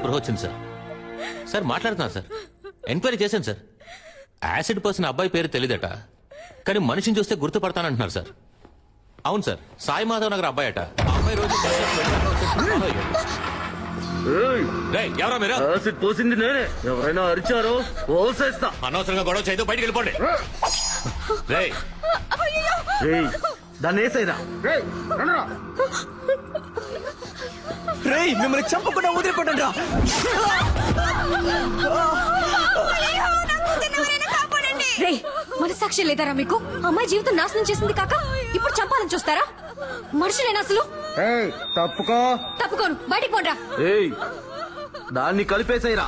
స్పృహ వచ్చింది sir. Sir మాట్లాడుతున్నా సార్, ఎంక్వైరీ చేశాను సార్. యాసిడ్ పర్సన్ అబ్బాయి పేరు తెలియదట, కానీ మనిషిని చూస్తే గుర్తుపడతానంటున్నారు సార్. అవును సార్, సాయి మాధవ్ నగర్ అబ్బాయి అట. ఆ అబ్బాయి రోజు ఎవరా మీరు? యాసిడ్ పోసింది నేనే. ఎవరైనా అరిచారో పోసేస్తా. అనవసరంగా గొడవ చేయదు, బయటికి వెళ్ళిపోండి. దాన్ని వేసేదా? మిమ్మల్ని చంపకుండా వదిలిపెట్టండి రా. మనసాక్షి లేదారా మీకు? అమ్మాయి జీవితం నాశనం చేసింది కాక ఇప్పుడు చంపాలని చూస్తారా? మనుషులేనా అసలు? తప్పుకో. తప్పుకోను, బయటికి పోండ్రా. దాన్ని కలిపేసేరా.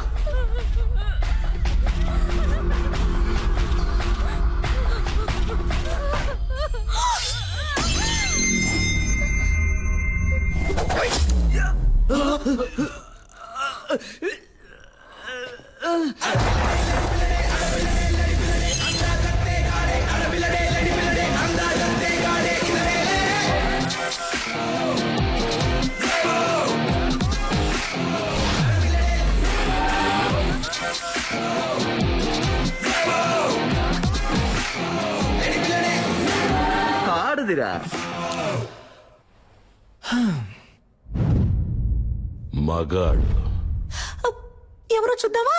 ఆడుదిరా. మగాడు ఎవరో చూద్దామా?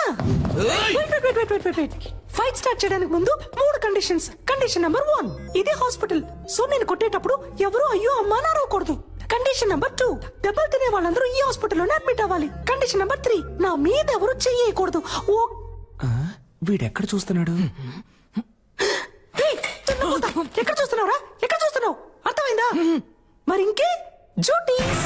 ఫైట్ స్టార్ట్ చేయడానికి ముందు 3 కండిషన్స్. కండిషన్ నెంబర్ 1, ఇదే హాస్పిటల్, సో నేను కొట్టేటప్పుడు ఎవరు అయ్యో అమ్మా నారవకూడదు. కండిషన్ నెంబర్ 2, దెబ్బలు తినే వాళ్ళందరూ ఈ హాస్పిటల్లోనే అడ్మిట్ అవ్వాలి. కండిషన్ నెంబర్ 3, నా మీద ఎవరు చెయ్యకూడదు. వీడెక్కడ చూస్తున్నాడు? ఎక్కడ చూస్తున్నావురా? ఎక్కడ చూస్తున్నావు? అర్థమైందా? మరి ఇంకే డ్యూటీస్.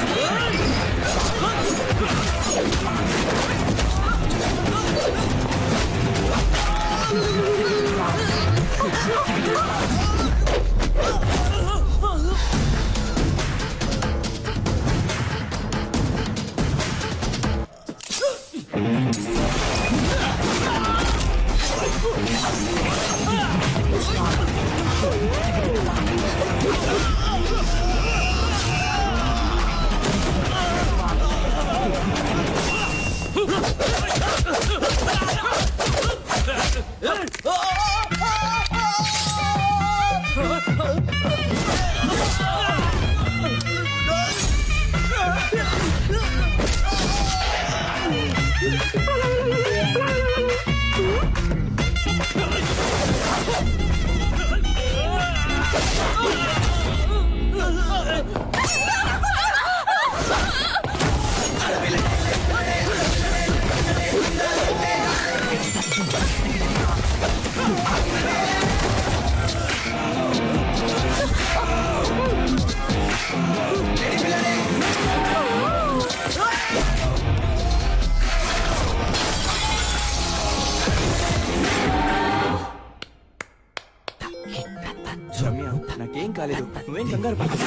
నాకేం కాలేదు, నువ్వేం కంగారు పడకు.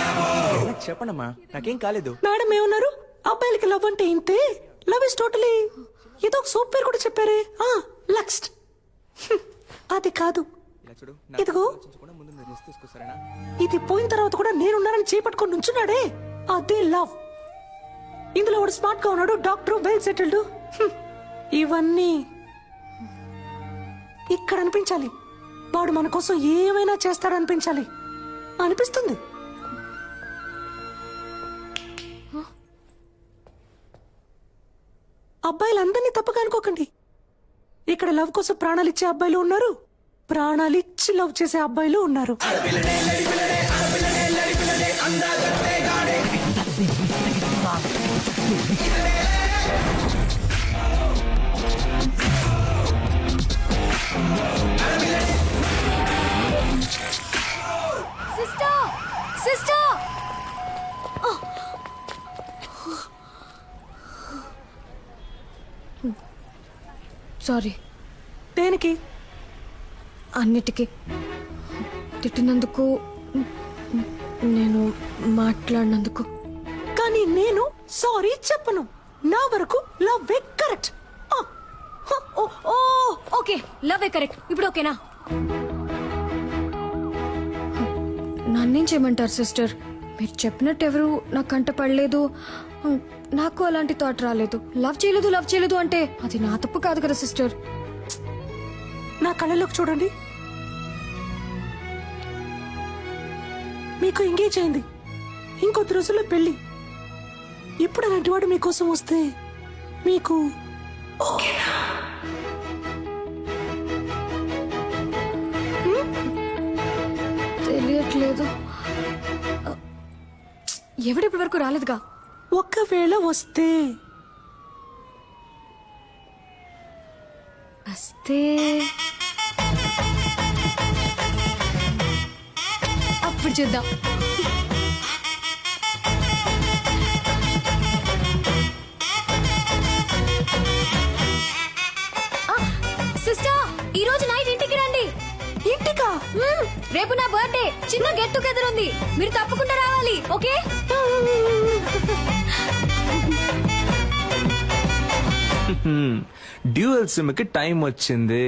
చెప్పండమ్మా, నాకేం కాలేదు. మేడం ఏమన్నారు? అబ్బాయిలకి లవ్ అంటే ఇంతే, లవ్ ఇస్ టోటలీ. ఏదో ఒక సోప్ పేరు కూడా చెప్పారే, లక్స్ట్. అది కాదు, ఇదిగో ఇది పోయిన తర్వాత కూడా నేనున్నానని చేపట్టుకొని నుంచున్నాడే, అదే లవ్. ఇందులో వాడు స్మార్ట్ గా ఉన్నాడు, డాక్టర్, వెల్ సెటిల్డ్. ఇవన్నీ ఇక్కడ అనిపించాలి. వాడు మన కోసం ఏమైనా చేస్తాడనిపించాలి అనిపిస్తుంది. అబ్బాయిలందరినీ తప్పగా అనుకోకండి. ఇక్కడ లవ్ కోసం ప్రాణాలు ఇచ్చే అబ్బాయిలు ఉన్నారు, ప్రాణాలు ఇచ్చి లవ్ చేసే అబ్బాయిలు ఉన్నారు. సారీ. దేనికి? అన్నిటికీ. తిట్టినందుకు, నేను మాట్లాడినందుకు. కానీ నేను సారీ చెప్పను. నా వరకు love correct. Okay, love correct. ఇప్పుడు ఓకేనా? నన్నేం చేయమంటారు సిస్టర్? మీరు చెప్పినట్టు ఎవరు నాకు కంట పడలేదు. నాకు అలాంటి థాట్ రాలేదు. లవ్ చేయలేదు అంటే అది నా తప్పు కాదు కదా సిస్టర్. నా కళ్ళలోకి చూడండి. మీకు ఎంగేజ్ అయింది, ఇంకొద్ది రోజుల్లో పెళ్లి. ఇప్పుడు అలాంటి వాడు మీకోసం వస్తే మీకు ఓకేనా? తెలియట్లేదు. ఎవడిప్పటి వరకు రాలేదుగా. ఒకవేళ వస్తే అప్పుడు చూద్దాం. సిస్టర్, ఈ రోజు నైట్ ఇంటికి రండి. ఇంటికా? రేపు నా బర్త్డే. చిన్న గెట్ టుగెదర్ ఉంది, మీరు తప్పకుండా రావాలి. ఓకే? డ్యూయల్ సిమ్ కి టైం వచ్చింది.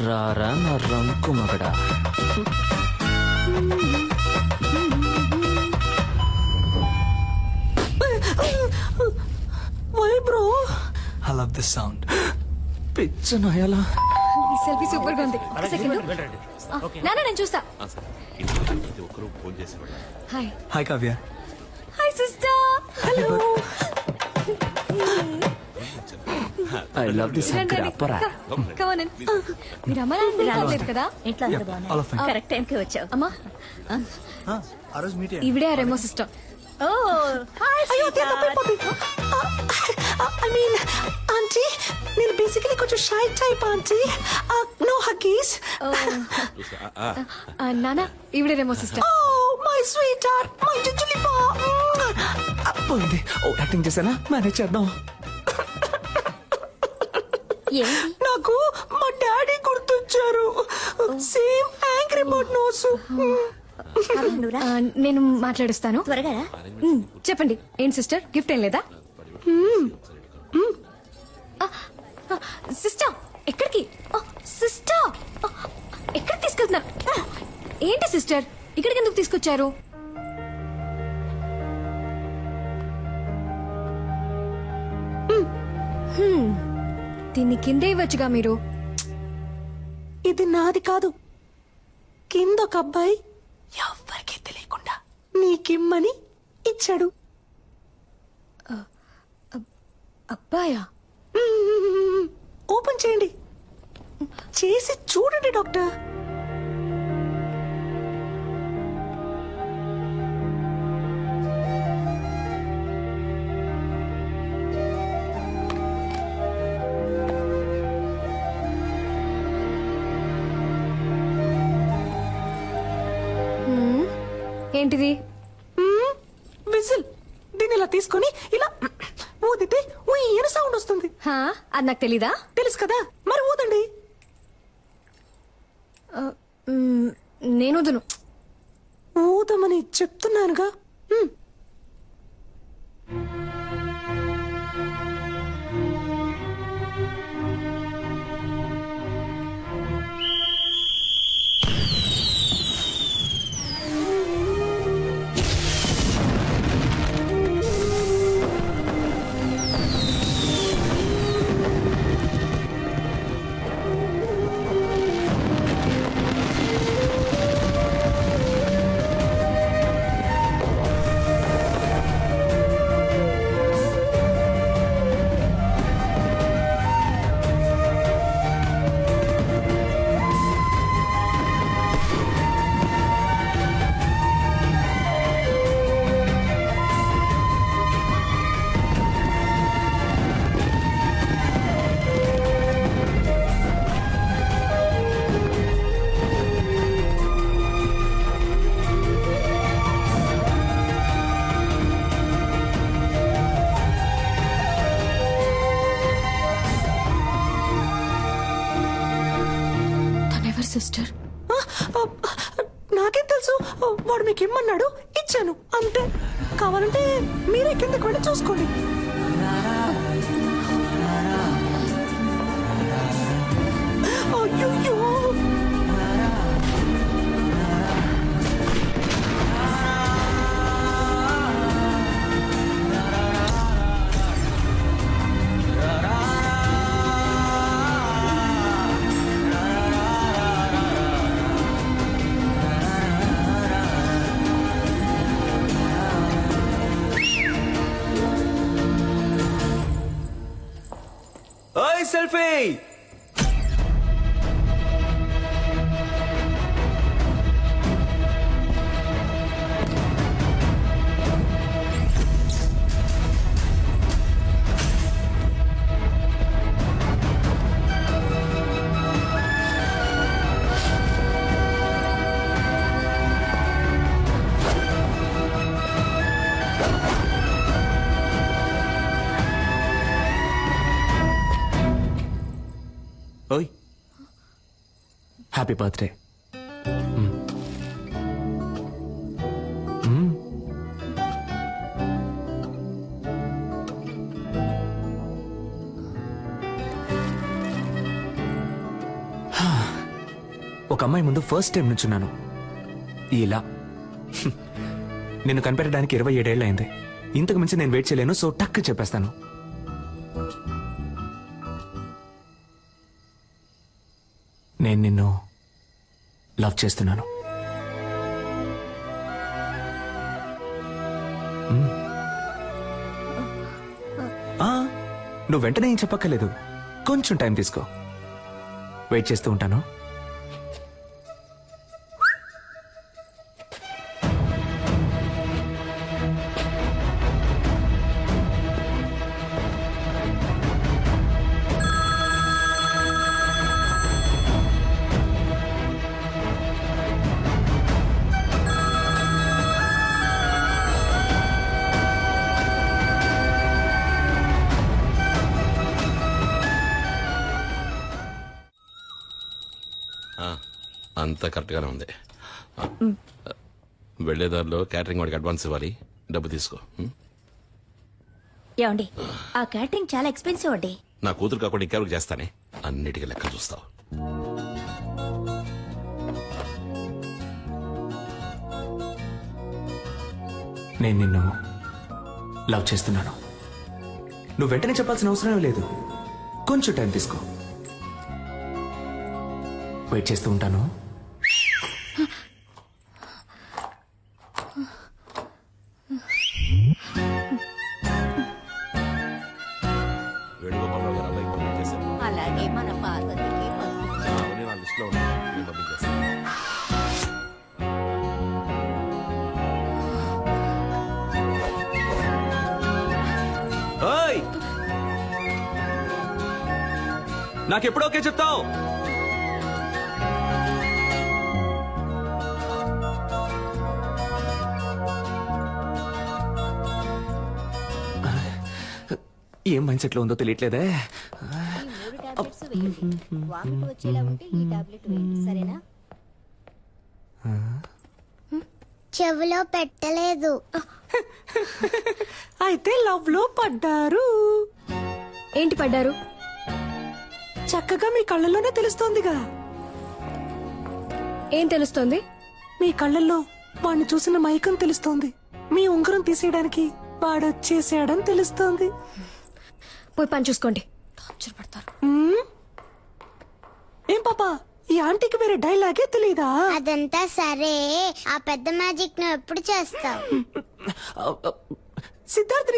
రారా నా రంకు మగడా. Why bro? I love this sound. పిచ్చ నాయాలా. ఈ సెల్ఫీ సూపర్ గా ఉంది. ఒక సెకండ్. నాన్న నేను చూస్తా. Hi. Hi Kavya. Hi sister. Hello. I love this sound. అప్పరా. మీరు అమ్మ నాన్న రాలేదు కదా. ఇంట్లో అంతా బాగున్నాయి. కరెక్ట్ టైం కి వచ్చావు. అమ్మా ఆ రోజు మీట్ ఇవిడే ఆ రెమో సిస్టర్. ఓ హాయ్ అయ్యో, తప్పైపోతుంది. ఐ మీన్ ఆంటీ, నేను బేసికలీ కొంచెం shy type aunty. No huggies. నాన్న ఇవిడే Remo sister. Oh my sweetheart, my జుజులి పా. పోయింది. ఓ యాక్టింగ్ చేశానా? మేనేజ్ చేద్దాం. ఏంటి నాకు మా డాడీ గుర్తొచ్చారు. Same angry bird nose. నువ్వురా నేను మాట్లాడుస్తాను. త్వరగా రా. చెప్పండి. ఏంటి సిస్టర్, గిఫ్ట్ ఏం లేదా? సిస్టర్ ఎక్కడికి? సిస్టర్ ఎక్కడికి తీసుకెళ్తున్నారు? ఏంటి సిస్టర్, ఇక్కడికి ఎందుకు తీసుకొచ్చారు? దీన్ని కిందే ఇవ్వచ్చుగా మీరు. ఇది నాది కాదు. కింద ఒక అబ్బాయి ఎవ్వరికీ తెలియకుండా నీకిమ్మని ఇచ్చాడు. అబ్బాయా? ఓపెన్ చేయండి, చేసి చూడండి డాక్టర్. ఏంటిది? విజిల్. దీన్ని ఇలా తీసుకొని ఇలా ఊదితే ఉయ్యన సౌండ్ వస్తుంది. హా, అది నాకు తెలీదా? తెలుసు కదా, మరి ఊదండి. నేను వదును. ఊదమని చెప్తున్నానుగా. వాడు మీకు ఇమ్మన్నాడు, ఇచ్చాను అంతే. కావాలంటే మీరే కిందకి వెళ్ళి చూసుకోండి. అయ్యో, ఓయ్ సెల్ఫీ. ఓయ్ హ్యాపీ బర్త్డే. ఒక అమ్మాయి ముందు ఫస్ట్ టైం నుంచున్నాను ఇలా. నిన్ను కనిపెట్టడానికి 27 ఏళ్ళు అయింది. ఇంతకు మించి నేను వెయిట్ చేయలేను, సో టక్ చెప్పేస్తాను. నేను నిన్ను లవ్ చేస్తున్నాను. నువ్వు వెంటనే ఏం చెప్పక్కర్లేదు, కొంచెం టైం తీసుకో. వెయిట్ చేస్తూ ఉంటాను. అంతా కరెక్ట్గానే ఉంది. వెళ్లేదారిలో క్యాటరింగ్ వాడికి అడ్వాన్స్ ఇవ్వాలి, డబ్బు తీసుకో. ఏమండి, ఆ క్యాటరింగ్ చాలా ఎక్స్పెన్సివ్ అండి. నా కూతురు కాకుండా ఇంకెవరికి చేస్తానే, అన్నిటికీ లెక్క చూస్తావు. నేను నిన్ను లవ్ చేస్తున్నాను. నువ్వు వెంటనే చెప్పాల్సిన అవసరం లేదు, కొంచెం టైం తీసుకో. వెయిట్ చేస్తూ ఉంటాను. వేణుగోపాలరావు గారు అబ్బాయికి పంపించేశారు. అలాగే మన పార్వతికి అవన్నీ నా లిస్టులో ఉన్నాయి, నేను పంపించేస్తాను. ఓయ్, నాకెప్పుడు ఓకే చెప్తావు? ఏం మైండ్ సెట్ లో ఉందో తెలియట్లేదే. చెవిలో పెట్టలేదు. అయితే లవ్ లో పడ్డారు. ఏంటి పడ్డారు? చక్కగా మీ కళ్ళల్లోనే తెలుస్తోందిగా. ఏం తెలుస్తోంది? మీ కళ్ళల్లో వాడిని చూసిన మైకం తెలుస్తోంది. మీ ఉంగరం తీసేయడానికి వాడొచ్చేసాడని తెలుస్తోంది. పోయి పని చూసుకోండి. టార్చర్ పడతారు. ఏం పాపా, ఈ ఆంటీకి వేరే డైలాగే తెలీదా? అదంతా సరే, ఆ పెద్ద మ్యాజిక్ నువ్వు ఎప్పుడు చేస్తావు? సిద్ధార్థ్